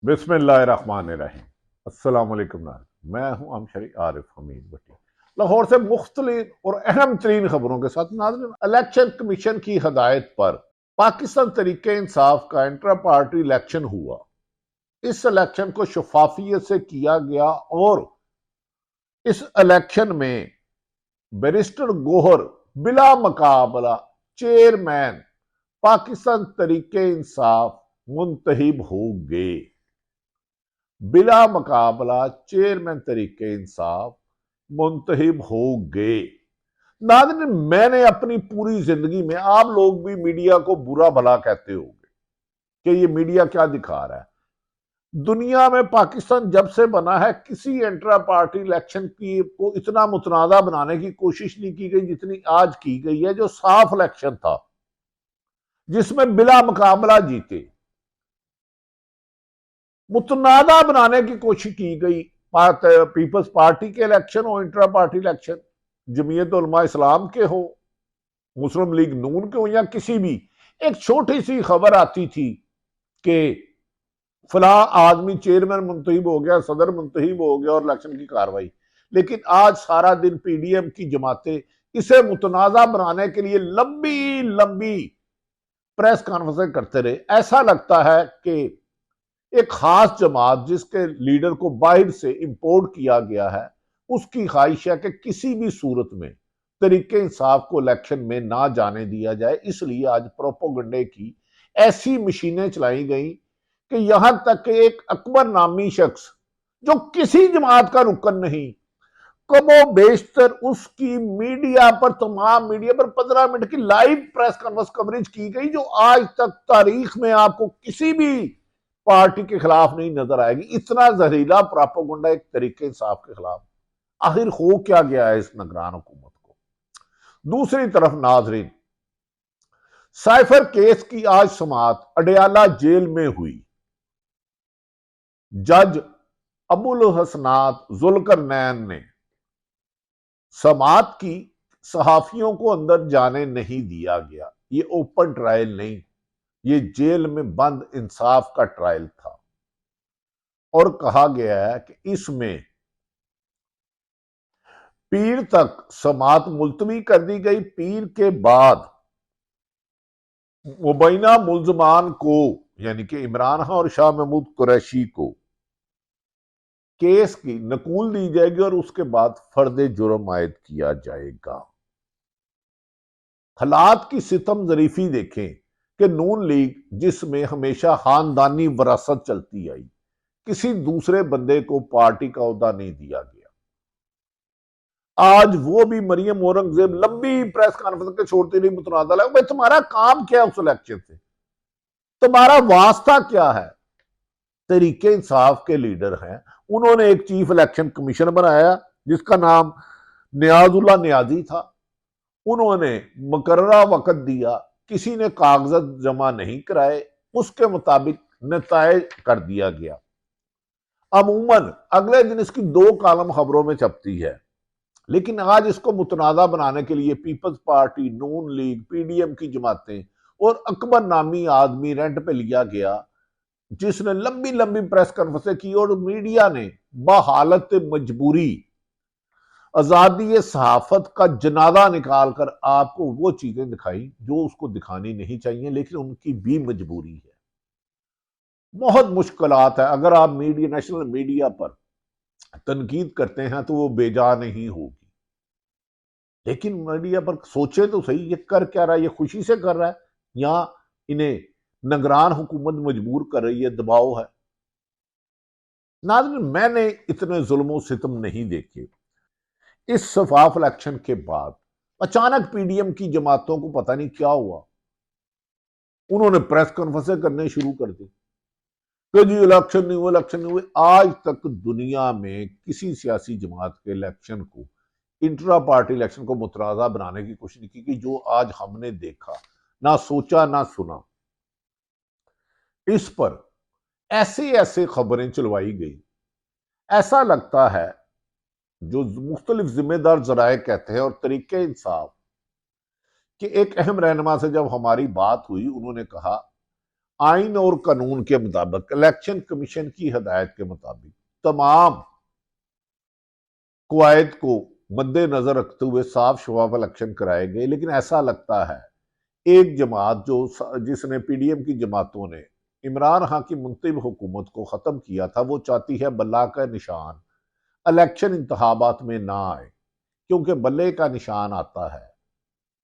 बिस्मिल्लाहिर्रहमानिर्रहीम। अस्सलाम वालेकुम नाज़रीन। मैं हूं अमशरी आरिफ हमीद भट्टी, लाहौर से मुख्तलिफ और अहम तरीन खबरों के साथ। नाज़रीन, इलेक्शन कमीशन की हदायत पर पाकिस्तान तरीके इंसाफ का इंट्रा पार्टी इलेक्शन हुआ। इस इलेक्शन को शफाफियत से किया गया और इस इलेक्शन में बैरिस्टर गोहर बिला मुकाबला चेयरमैन पाकिस्तान तरीके इंसाफ मुंतहिब हो गए। बिला मुकाबला चेयरमैन तरीके इंसाफ मुंतहिब हो गए। नाज़रीन, मैंने अपनी पूरी जिंदगी में, आप लोग भी मीडिया को बुरा भला कहते होंगे कि ये मीडिया क्या दिखा रहा है। दुनिया में पाकिस्तान जब से बना है, किसी इंट्रा पार्टी इलेक्शन की को इतना मुतनाज़ा बनाने की कोशिश नहीं की गई जितनी आज की गई है। जो साफ इलेक्शन था जिसमें बिला मुकाबला जीते, मुतनादा बनाने की कोशिश की गई। पीपल्स पार्टी के इलेक्शन हो, intra party election, Jamiat Ulama इस्लाम के हो, मुस्लिम लीग नून के हो, या किसी भी, एक छोटी सी खबर आती थी कि फला आदमी चेयरमैन मुंतहिब हो गया, सदर मुंतहिब हो गया और इलेक्शन की कार्रवाई। लेकिन आज सारा दिन पीडीएम की जमातें इसे मुतनाजा बनाने के लिए लंबी लंबी प्रेस कॉन्फ्रेंस करते रहे। ऐसा लगता है कि एक खास जमात जिसके लीडर को बाहर से इंपोर्ट किया गया है, उसकी ख्वाहिश है कि किसी भी सूरत में तरीके इंसाफ को इलेक्शन में ना जाने दिया जाए। इसलिए आज प्रोपोगंडे की ऐसी मशीनें चलाई गई कि यहां तक कि एक अकबर नामी शख्स जो किसी जमात का रुकन नहीं, कमो बेशतर उसकी मीडिया पर, तमाम मीडिया पर 15 मिनट की लाइव प्रेस कॉन्फ्रेंस कवरेज की गई, जो आज तक तारीख में आपको किसी भी पार्टी के खिलाफ नहीं नजर आएगी। इतना जहरीला प्रोपेगेंडा एक तरीके इंसाफ के खिलाफ। आखिर हो क्या गया है इस निगरान हुकूमत को। दूसरी तरफ नाजरीन, साइफर केस की आज समाअत अडयाला जेल में हुई। जज अबुल हसनात जुल्करनैन ने समाअत की, सहाफियों को अंदर जाने नहीं दिया गया। ये ओपन ट्रायल नहीं, ये जेल में बंद इंसाफ का ट्रायल था। और कहा गया है कि इसमें पीर तक समाअत मुलतवी कर दी गई। पीर के बाद मुबैना मुल्जमान को, यानी कि इमरान खान और शाह महमूद कुरैशी को, केस की नकूल दी जाएगी और उसके बाद फर्द जुर्म आयद किया जाएगा। हालात की सितम जरीफी देखें कि नून लीग, जिसमें हमेशा खानदानी विरासत चलती आई, किसी दूसरे बंदे को पार्टी का ओहदा नहीं दिया गया। आज वो भी मरियम औरंगजेब लंबी प्रेस कॉन्फ्रेंस के छोड़ती रही, मुतनाज़ा लगा। भाई, तुम्हारा काम क्या है उस इलेक्शन से? तुम्हारा वास्ता क्या है? तरीके इंसाफ के लीडर हैं, उन्होंने एक चीफ इलेक्शन कमीशन बनाया जिसका नाम नियाजुल्ला नियाजी था। उन्होंने मुकर्ररा वक्त दिया, किसी ने कागजात जमा नहीं कराए, उसके मुताबिक नतायज कर दिया गया। अमूमन अगले दिन इसकी 2 कॉलम खबरों में छपती है, लेकिन आज इसको मुतनाज़ा बनाने के लिए पीपल्स पार्टी, नून लीग, पीडीएम की जमातें और अकबर नामी आदमी रेंट पे लिया गया, जिसने लंबी लंबी प्रेस कॉन्फ्रेंसें की और मीडिया ने बहालत मजबूरी आजादी सहाफत का जनाजा निकालकर आपको वो चीजें दिखाई जो उसको दिखानी नहीं चाहिए, लेकिन उनकी भी मजबूरी है। बहुत मुश्किलात है। अगर आप मीडिया, नेशनल मीडिया पर तनकीद करते हैं तो वो बेजा नहीं होगी, लेकिन मीडिया पर सोचे तो सही, ये कर क्या रहा है? ये खुशी से कर रहा है या इन्हें निगरान हुकूमत मजबूर कर रही है, दबाव है? नाज़रीन, मैंने इतने जुल्म सितम नहीं देखे। इस शफाफ इलेक्शन के बाद अचानक पीडीएम की जमातों को पता नहीं क्या हुआ, उन्होंने प्रेस कॉन्फ्रेंस करने शुरू कर दी कि जी इलेक्शन नहीं हुए, इलेक्शन नहीं हुए। आज तक दुनिया में किसी सियासी जमात के इलेक्शन को, इंट्रा पार्टी इलेक्शन को मुतनाज़ा बनाने की कोशिश नहीं की कि जो आज हमने देखा, ना सोचा ना सुना। इस पर ऐसे ऐसे खबरें चलवाई गई, ऐसा लगता है जो मुख्तलिफ जिम्मेदार जराए कहते हैं और तरीके इंसाफ कि एक अहम रहनुमा से जब हमारी बात हुई, उन्होंने कहा आइन और कानून के मुताबिक, इलेक्शन कमीशन की हदायत के मुताबिक तमाम कवायद को मद्देनजर रखते हुए साफ शफाफ इलेक्शन कराए गए। लेकिन ऐसा लगता है एक जमात जिसने पीडीएम की जमातों ने इमरान खान की मुंतखब हुकूमत को खत्म किया था, वो चाहती है बल्ला का निशान इलेक्शन इंतखाबात में ना आए, क्योंकि बल्ले का निशान आता है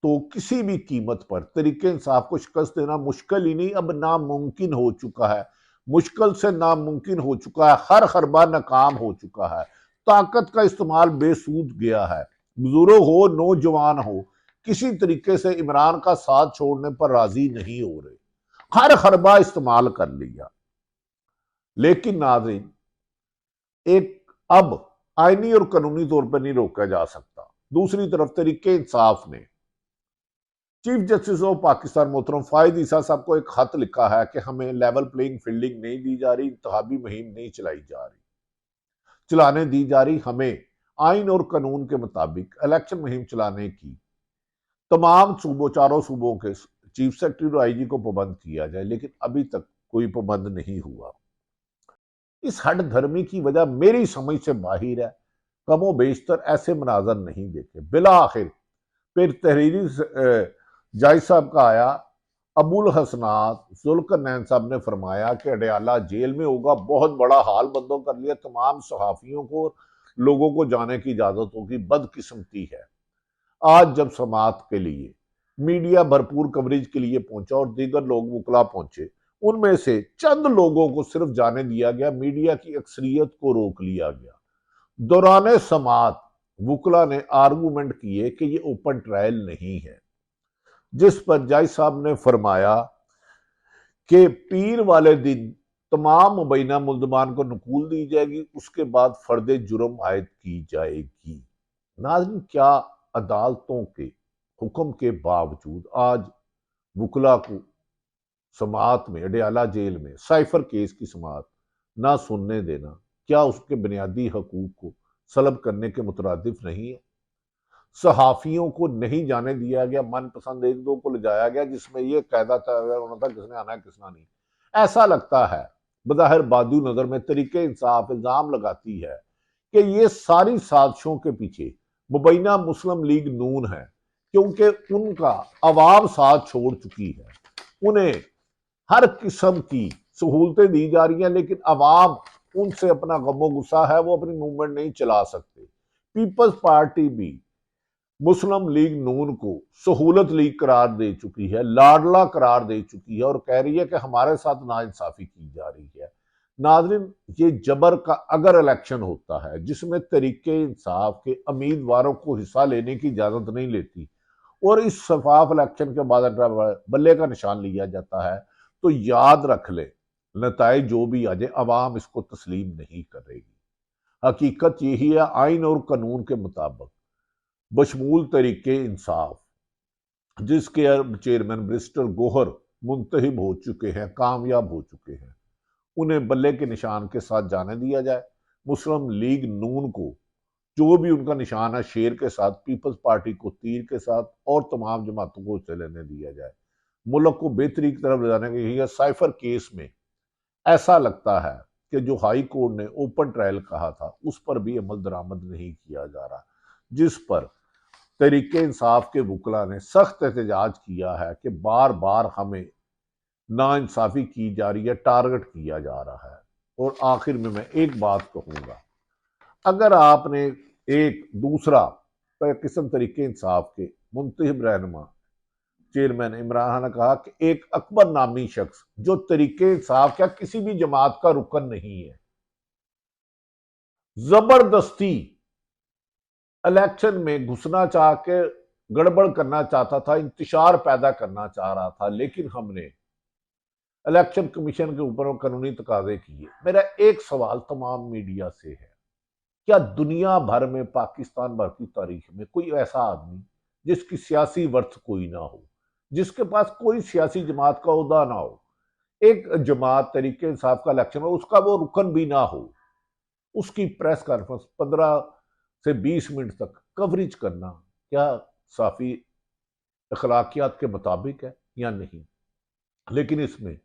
तो किसी भी कीमत पर तरीके इंसाफ को शिकस्त देना मुश्किल ही नहीं, अब नामुमकिन हो चुका है। मुश्किल से नामुमकिन हो चुका है, हर हरबा नाकाम हो चुका है, ताकत का इस्तेमाल बेसूद गया है। बुजुर्ग हो नौजवान हो, किसी तरीके से इमरान का साथ छोड़ने पर राजी नहीं हो रहे, हर हरबा इस्तेमाल कर लिया। लेकिन नाज़रीन, एक अब आईनी और कानूनी तौर पर नहीं रोका जा सकता। दूसरी तरफ तरीके इंसाफ ने चीफ जस्टिस ऑफ पाकिस्तान मोहतरम फायद ईसा साहब को एक खत लिखा है कि हमें लेवल प्लेइंग फील्डिंग नहीं दी जा रही, इंतखाबी मुहिम नहीं चलाने दी जा रही, हमें आइन और कानून के मुताबिक इलेक्शन मुहिम चलाने की तमाम सूबों, चारों सूबों के चीफ सेक्रेटरी और आईजी को पाबंद किया जाए। लेकिन अभी तक कोई पाबंद नहीं हुआ। इस हट धर्मी की वजह मेरी समझ से बाहर है। कमो बेशतर ऐसे मनाजर नहीं देखे। बिला आखिर फिर तहरीरी जायज साहब का आया, अबुल हसनात जुल्करनैन साहब ने फरमाया कि अडयाला जेल में होगा। बहुत बड़ा हाल बंदों कर लिया, तमाम सहाफियों को, लोगों को जाने की इजाजत होगी। बदकिस्मती है आज जब समात के लिए मीडिया भरपूर कवरेज के लिए पहुंचा और दीगर लोग वकला पहुंचे, उनमें से चंद लोगों को सिर्फ जाने दिया गया, मीडिया की अक्सरियत को रोक लिया गया। दौरान समात वकला ने आर्गूमेंट किए कि ये ओपन ट्रायल नहीं है, जिस पर जज साहब ने फरमाया कि पीर वाले दिन तमाम मुबैना मुल्जमान को नकूल दी जाएगी, उसके बाद फर्द जुर्म आयद की जाएगी। नाज़रीन, क्या अदालतों के हुक्म के बावजूद आज वकला को समात में, अडयाला जेल में साइफर केस की समात ना सुनने देना, क्या उसके बुनियादी हकूक को सलब करने के मुतरादिफ नहीं है? सहाफियों को नहीं जाने दिया गया, मनपसंद एक दो को ले जाया गया, जिसमें यह कायदा था किसने आना है किसने नहीं। ऐसा लगता है बज़ाहिर बादू नजर में तरीके इंसाफ इल्जाम लगाती है कि ये सारी साजिशों के पीछे मुबैना मुस्लिम लीग नून है, क्योंकि उनका अवाम साथ छोड़ चुकी है। उन्हें हर किस्म की सहूलतें दी जा रही हैं, लेकिन अवाम उनसे अपना गमो गुस्सा है, वो अपनी मूवमेंट नहीं चला सकते। पीपल्स पार्टी भी मुस्लिम लीग नून को सहूलत लीग करार दे चुकी है, लाडला करार दे चुकी है और कह रही है कि हमारे साथ नाइंसाफी की जा रही है। नाज़रीन, ये जबर का अगर इलेक्शन होता है जिसमें तरीके इंसाफ के उम्मीदवारों को हिस्सा लेने की इजाजत नहीं लेती और इस शफाफ इलेक्शन के बाद बल्ले का निशान लिया जाता है, तो याद रख ले, नताइज जो भी आ जाए अवाम इसको तस्लीम नहीं करेगी। हकीकत यही है, आइन और कानून के मुताबिक बशमूल तरीके इंसाफ, जिसके चेयरमैन बैरिस्टर गोहर मुंतहिब हो चुके हैं, कामयाब हो चुके हैं, उन्हें बल्ले के निशान के साथ जाने दिया जाए। मुस्लिम लीग नून को जो भी उनका निशान है शेर के साथ, पीपल्स पार्टी को तीर के साथ और तमाम जमातों को उसे लेने दिया जाए। मुल्क को बेहतरी की तरफ ले जाने के लिए साइफर केस में ऐसा लगता है कि जो हाई कोर्ट ने ओपन ट्रायल कहा था उस पर भी अमल दरामद नहीं किया जा रहा, जिस पर तरीके इंसाफ के वकला ने सख्त एहतजाज किया है कि बार बार हमें नाइंसाफी की जा रही है, टारगेट किया जा रहा है। और आखिर में मैं एक बात कहूंगा, अगर आपने एक दूसरा किस्म तरीके इंसाफ के मुंतहिब रहनुमा चेयरमैन इमरान खान ने कहा कि एक अकबर नामी शख्स जो तरीके इंसाफ का किसी भी जमात का रुकन नहीं है, जबरदस्ती इलेक्शन में घुसना चाह के गड़बड़ करना चाहता था, इंतशार पैदा करना चाह रहा था, लेकिन हमने इलेक्शन कमीशन के ऊपर कानूनी तकाजे किए। मेरा एक सवाल तमाम मीडिया से है, क्या दुनिया भर में, पाकिस्तान भर की तारीख में कोई ऐसा आदमी जिसकी सियासी वर्थ कोई ना हो, जिसके पास कोई सियासी जमात का ओहदा ना हो, एक जमात तरीके इंसाफ का इलेक्शन हो, उसका वो रुकन भी ना हो, उसकी प्रेस कॉन्फ्रेंस 15 से 20 मिनट तक कवरेज करना क्या साफी अखलाकियात के मुताबिक है या नहीं? लेकिन इसमें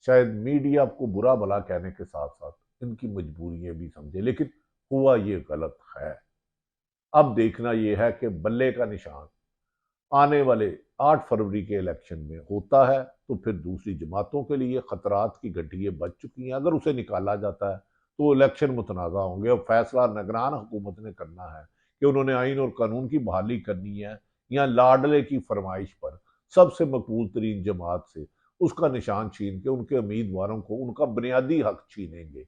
शायद मीडिया को बुरा भला कहने के साथ साथ इनकी मजबूरियां भी समझे, लेकिन हुआ ये गलत है। अब देखना यह है कि बल्ले का निशान आने वाले 8 फरवरी के इलेक्शन में होता है तो फिर दूसरी जमातों के लिए खतरात की घंटियां बज चुकी हैं। अगर उसे निकाला जाता है तो इलेक्शन मुतनाज़ा होंगे। और फैसला निगरान हुकूमत ने करना है कि उन्होंने आइन और कानून की बहाली करनी है या लाडले की फरमाइश पर सबसे मकबूल तरीन जमात से उसका निशान छीन के उनके उम्मीदवारों को उनका बुनियादी हक छीनेंगे।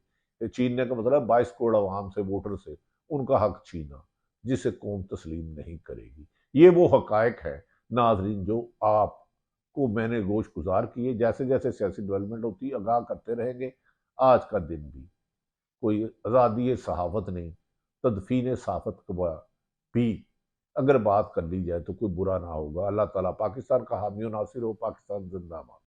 छीनने का मतलब 22 करोड़ अवाम से, वोटर से उनका हक छीना, जिसे कौम तस्लीम नहीं करेगी। ये वो हकायक है नाजरीन जो आपको मैंने गोश गुजार किए। जैसे जैसे सियासी डेवलपमेंट होती है आगाह करते रहेंगे। आज का दिन भी कोई आज़ादी सहाफत नहीं, तदफीन सहाफत का भी अगर बात कर ली जाए तो कोई बुरा ना होगा। अल्लाह ताला पाकिस्तान का हामी और नासिर हो। पाकिस्तान जिंदाबाद।